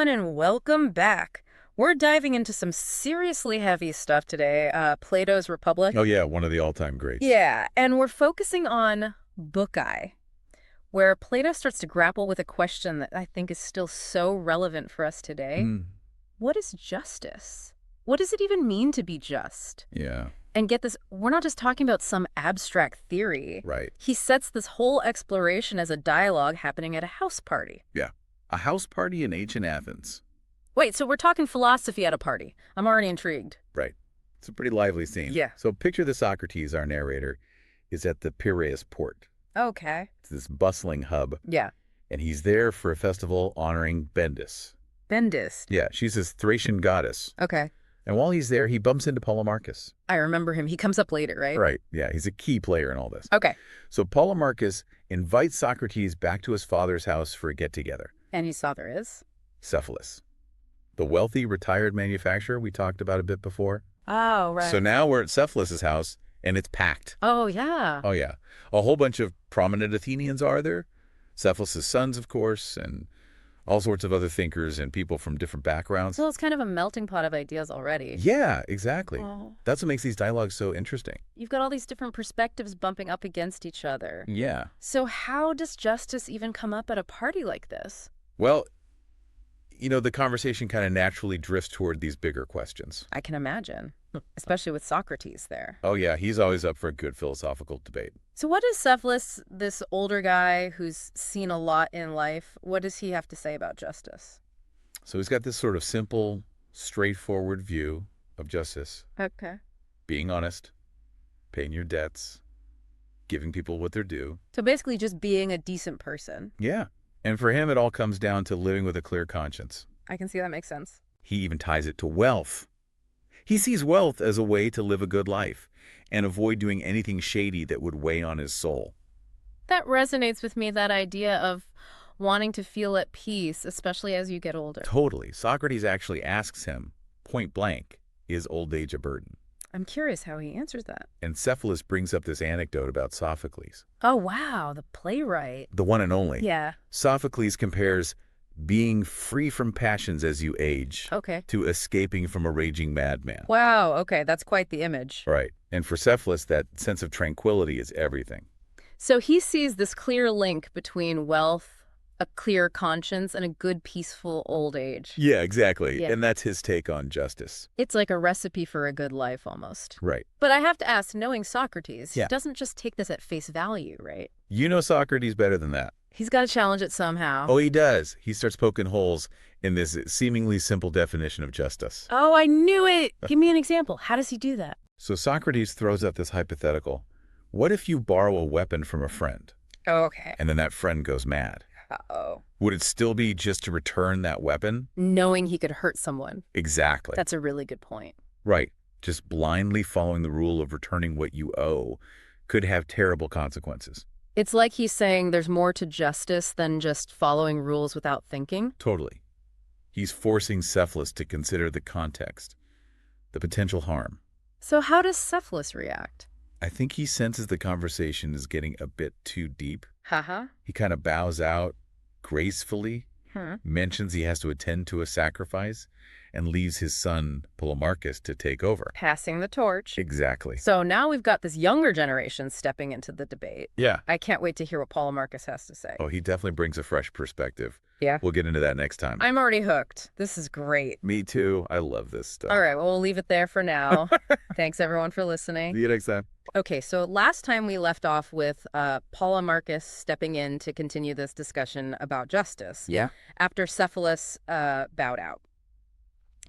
everyone, and welcome back. We're diving into some seriously heavy stuff today, Plato's Republic. Oh, yeah, one of the all-time greats. Yeah, and we're focusing on buccae, where Plato starts to grapple with a question that I think is still so relevant for us today. Mm, What is justice? What does it even mean to be just? yeah, And get this, we're not just talking about some abstract theory. right. He sets this whole exploration as a dialogue happening at a house party. Yeah. A house party in ancient Athens. Wait, so we're talking philosophy at a party. I'm already intrigued. Right. It's a pretty lively scene. Yeah. So picture the Socrates, our narrator, is at the Piraeus port. Okay. It's this bustling hub, Yeah. and he's there for a festival honoring Bendis. Bendis. Yeah, she's this Thracian goddess. Okay. And while he's there, he bumps into Polemarchus. I remember him. He comes up later, right? Right. Yeah, he's a key player in all this. Okay. So Polemarchus invites Socrates back to his father's house for a get-together. And his father is? Cephalus, the wealthy retired manufacturer we talked about a bit before. Oh, right. So now we're at Cephalus's house, and it's packed. Oh, yeah. Oh, yeah. A whole bunch of prominent Athenians are there. Cephalus's sons, of course, and all sorts of other thinkers and people from different backgrounds. So it's kind of a melting pot of ideas already. Yeah, exactly. Oh. That's what makes these dialogues so interesting. You've got all these different perspectives bumping up against each other. Yeah. So how does justice even come up at a party like this? Well, the conversation kind of naturally drifts toward these bigger questions. I can imagine, especially with Socrates there. Oh, yeah, he's always up for a good philosophical debate. So what does Cephalus, this older guy who's seen a lot in life, what does he have to say about justice? So he's got this sort of simple, straightforward view of justice. Okay. Being honest, paying your debts, giving people what they're due. So basically just being a decent person. Yeah. And for him, it all comes down to living with a clear conscience. I can see that makes sense. He even ties it to wealth. He sees wealth as a way to live a good life and avoid doing anything shady that would weigh on his soul. That resonates with me, that idea of wanting to feel at peace, especially as you get older. Totally. Socrates actually asks him, point blank, is old age a burden? I'm curious how he answers that. And Cephalus brings up this anecdote about Sophocles, Oh, wow, the playwright. the one and only. Yeah. Sophocles compares being free from passions as you age Okay. to escaping from a raging madman. Wow, okay, that's quite the image. Right. And for Cephalus, that sense of tranquility is everything. So he sees this clear link between wealth, a clear conscience, and a good, peaceful old age. Yeah, exactly. Yeah. And that's his take on justice. It's like a recipe for a good life, almost. Right. But I have to ask, knowing Socrates, Yeah. he doesn't just take this at face value, right? You know Socrates better than that. He's got to challenge it somehow. Oh, he does. He starts poking holes in this seemingly simple definition of justice. Oh, I knew it! Give me an example. How does he do that? So Socrates throws out this hypothetical. What if you borrow a weapon from a friend, Okay. and then that friend goes mad? Uh-oh. Would it still be just to return that weapon? Knowing he could hurt someone. Exactly. That's a really good point. Right. Just blindly following the rule of returning what you owe could have terrible consequences. It's like he's saying there's more to justice than just following rules without thinking. Totally. He's forcing Cephalus to consider the context, the potential harm. So how does Cephalus react? I think he senses the conversation is getting a bit too deep. Haha. He kind of bows out gracefully, mentions he has to attend to a sacrifice, and leaves his son Polemarchus to take over. Passing the torch. Exactly. So now we've got this younger generation stepping into the debate. Yeah. I can't wait to hear what Polemarchus has to say. Oh, he definitely brings a fresh perspective. Yeah? We'll get into that next time. I'm already hooked. This is great. Me too. I love this stuff. All right, well, we'll leave it there for now. Thanks, everyone, for listening. See you next time. Okay, so last time we left off with Polemarchus stepping in to continue this discussion about justice. Yeah. After Cephalus bowed out.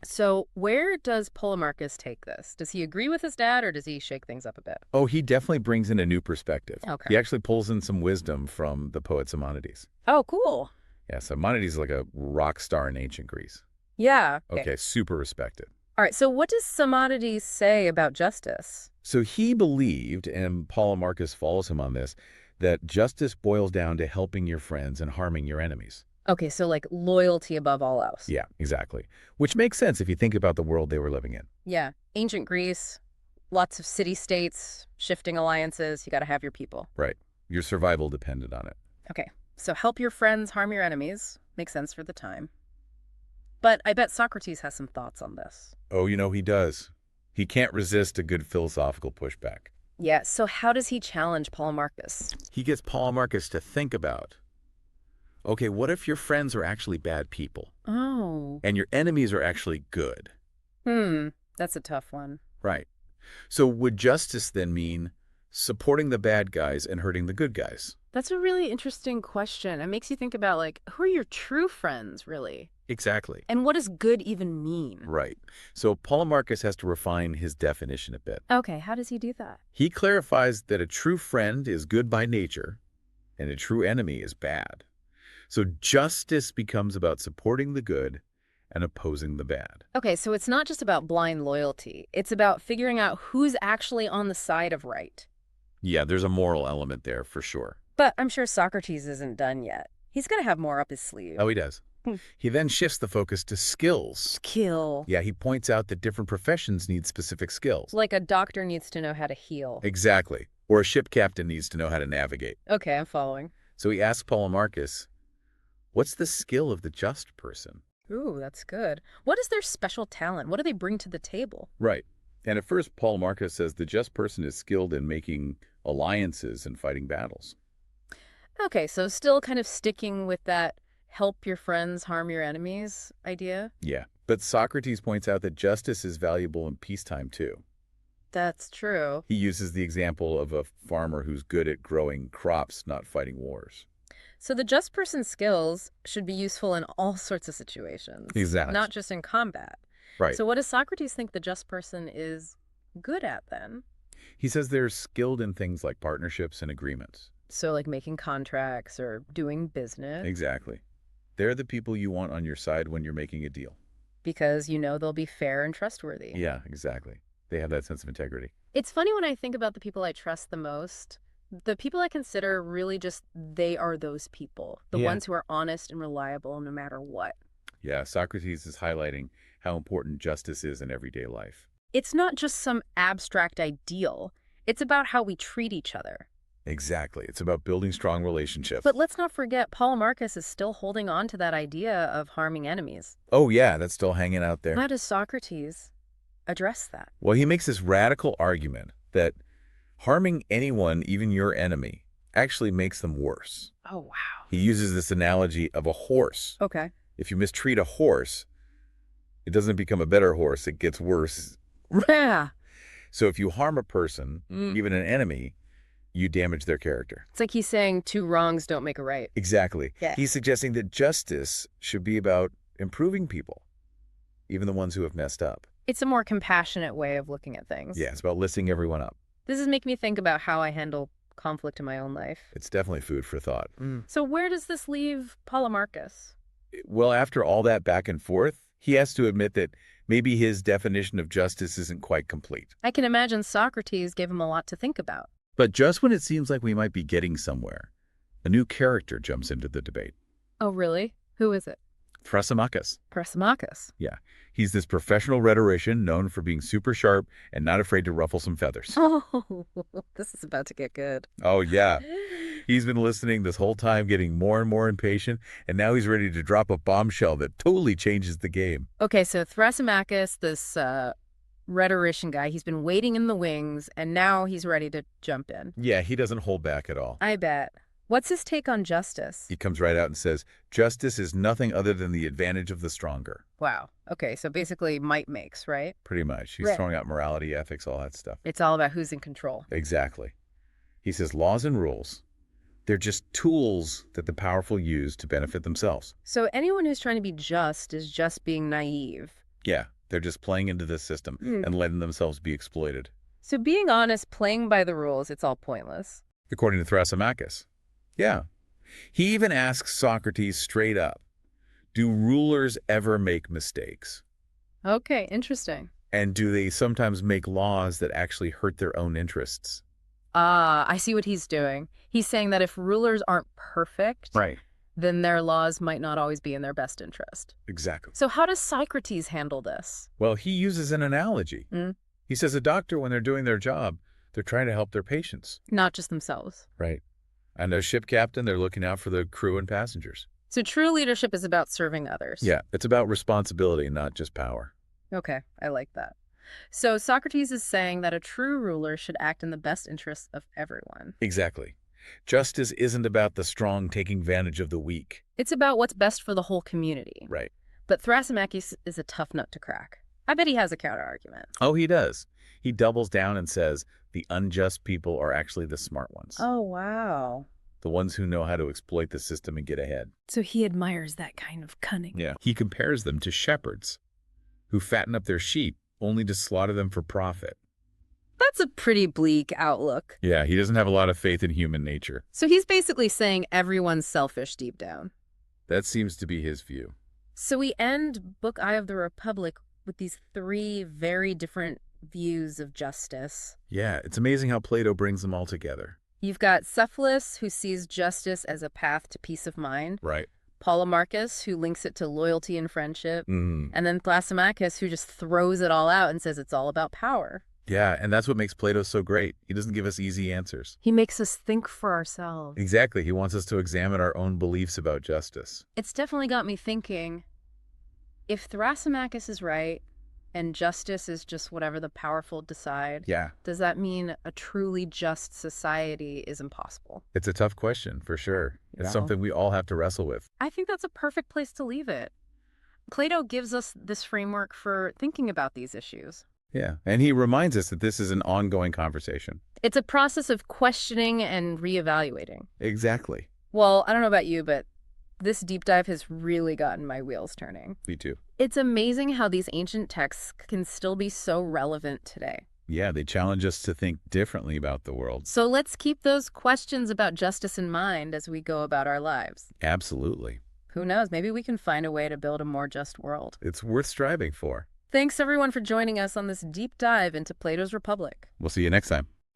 So where does Polemarchus take this? Does he agree with his dad, or does he shake things up a bit? Oh, he definitely brings in a new perspective. Okay. He actually pulls in some wisdom from the poet Simonides. Oh, cool. Yeah, Simonides is like a rock star in ancient Greece. Yeah. Okay, super respected. All right, so what does Simonides say about justice? So he believed, and Polemarchus follows him on this, that justice boils down to helping your friends and harming your enemies. Okay, so like loyalty above all else. Yeah, exactly. Which makes sense if you think about the world they were living in. Yeah. Ancient Greece, lots of city-states, shifting alliances. You got to have your people. Right. Your survival depended on it. Okay, so help your friends, harm your enemies. Makes sense for the time. But I bet Socrates has some thoughts on this. Oh, he does. He can't resist a good philosophical pushback. Yeah, so how does he challenge Polemarchus? He gets Polemarchus to think about, okay, what if your friends are actually bad people Oh. and your enemies are actually good? That's a tough one. Right. So would justice then mean supporting the bad guys and hurting the good guys? That's a really interesting question. It makes you think about, like, who are your true friends, really? Exactly. And what does good even mean? Right. So Polemarchus has to refine his definition a bit. Okay, how does he do that? He clarifies that a true friend is good by nature and a true enemy is bad. So justice becomes about supporting the good and opposing the bad. Okay, so it's not just about blind loyalty. It's about figuring out who's actually on the side of right. Yeah, there's a moral element there for sure. But I'm sure Socrates isn't done yet. He's going to have more up his sleeve. Oh, he does. He then shifts the focus to skills. Skill. Yeah, he points out that different professions need specific skills. Like a doctor needs to know how to heal. Exactly. Or a ship captain needs to know how to navigate. Okay, I'm following. So he asks Polemarchus, what's the skill of the just person? Ooh, that's good. What is their special talent? What do they bring to the table? Right. And at first, Polemarchus says the just person is skilled in making alliances and fighting battles. Okay, so still kind of sticking with that help your friends, harm your enemies idea? Yeah. But Socrates points out that justice is valuable in peacetime, too. That's true. He uses the example of a farmer who's good at growing crops, not fighting wars. So the just person's skills should be useful in all sorts of situations. Exactly. Not just in combat. Right. So what does Socrates think the just person is good at then? He says they're skilled in things like partnerships and agreements. So like making contracts or doing business? Exactly. They're the people you want on your side when you're making a deal. Because you know they'll be fair and trustworthy. Yeah, exactly. They have that sense of integrity. It's funny when I think about the people I trust the most. The people I consider really just, they are those people. The ones who are honest and reliable no matter what. Yeah, Socrates is highlighting how important justice is in everyday life. It's not just some abstract ideal. It's about how we treat each other. Exactly. It's about building strong relationships. But let's not forget, Polemarchus is still holding on to that idea of harming enemies. Oh, yeah, that's still hanging out there. How does Socrates address that? Well, he makes this radical argument that harming anyone, even your enemy, actually makes them worse. Oh, wow. He uses this analogy of a horse. Okay. If you mistreat a horse, it doesn't become a better horse, it gets worse. Yeah. So if you harm a person, even an enemy, you damage their character. It's like he's saying two wrongs don't make a right. Exactly. Yeah. He's suggesting that justice should be about improving people, even the ones who have messed up. It's a more compassionate way of looking at things. Yeah, it's about lifting everyone up. This is making me think about how I handle conflict in my own life. It's definitely food for thought. So where does this leave Polemarchus? Well, after all that back and forth, he has to admit that maybe his definition of justice isn't quite complete. I can imagine Socrates gave him a lot to think about. But just when it seems like we might be getting somewhere, a new character jumps into the debate. Oh, really? Who is it? Thrasymachus. Thrasymachus. Yeah, he's this professional rhetorician known for being super sharp and not afraid to ruffle some feathers. Oh, this is about to get good. Oh, yeah. He's been listening this whole time, getting more and more impatient, and now he's ready to drop a bombshell that totally changes the game. Okay, so Thrasymachus, this rhetorician guy, he's been waiting in the wings, and now he's ready to jump in. Yeah, he doesn't hold back at all. I bet. What's his take on justice? He comes right out and says, justice is nothing other than the advantage of the stronger. Wow. Okay, so basically might makes, right? Pretty much. He's Right. throwing out morality, ethics, all that stuff. It's all about who's in control. Exactly. He says laws and rules, they're just tools that the powerful use to benefit themselves. So anyone who's trying to be just is just being naive. Yeah, they're just playing into the system and letting themselves be exploited. So being honest, playing by the rules, it's all pointless. According to Thrasymachus. Yeah. He even asks Socrates straight up, do rulers ever make mistakes? Okay, interesting. And do they sometimes make laws that actually hurt their own interests? Ah, I see what he's doing. He's saying that if rulers aren't perfect, Right. then their laws might not always be in their best interest. Exactly. So how does Socrates handle this? Well, he uses an analogy. He says a doctor, when they're doing their job, they're trying to help their patients. Not just themselves. Right. And a ship captain, they're looking out for the crew and passengers. So true leadership is about serving others. Yeah, it's about responsibility, not just power. Okay, I like that. So Socrates is saying that a true ruler should act in the best interests of everyone. Exactly. Justice isn't about the strong taking advantage of the weak. It's about what's best for the whole community. Right. But Thrasymachus is a tough nut to crack. I bet he has a counterargument. Oh, he does. He doubles down and says the unjust people are actually the smart ones, Oh, wow. the ones who know how to exploit the system and get ahead. So he admires that kind of cunning. Yeah. He compares them to shepherds who fatten up their sheep only to slaughter them for profit. That's a pretty bleak outlook. Yeah, he doesn't have a lot of faith in human nature. So he's basically saying everyone's selfish deep down. That seems to be his view. So we end Book I of the Republic with these three very different views of justice. Yeah, it's amazing how Plato brings them all together. You've got Cephalus, who sees justice as a path to peace of mind. Right. Polemarchus, who links it to loyalty and friendship. Mm. And then Thrasymachus, who just throws it all out and says it's all about power. Yeah, and that's what makes Plato so great. He doesn't give us easy answers. He makes us think for ourselves. Exactly. He wants us to examine our own beliefs about justice. It's definitely got me thinking, if Thrasymachus is right and justice is just whatever the powerful decide, Yeah, does that mean a truly just society is impossible? it's a tough question, for sure. It's Yeah. something we all have to wrestle with. I think that's a perfect place to leave it. Plato gives us this framework for thinking about these issues. Yeah, and he reminds us that this is an ongoing conversation. It's a process of questioning and reevaluating. Exactly. Well, I don't know about you, but this deep dive has really gotten my wheels turning. Me too. It's amazing how these ancient texts can still be so relevant today. Yeah, they challenge us to think differently about the world. So let's keep those questions about justice in mind as we go about our lives. Absolutely. Who knows, maybe we can find a way to build a more just world. It's worth striving for. Thanks everyone for joining us on this deep dive into Plato's Republic. We'll see you next time.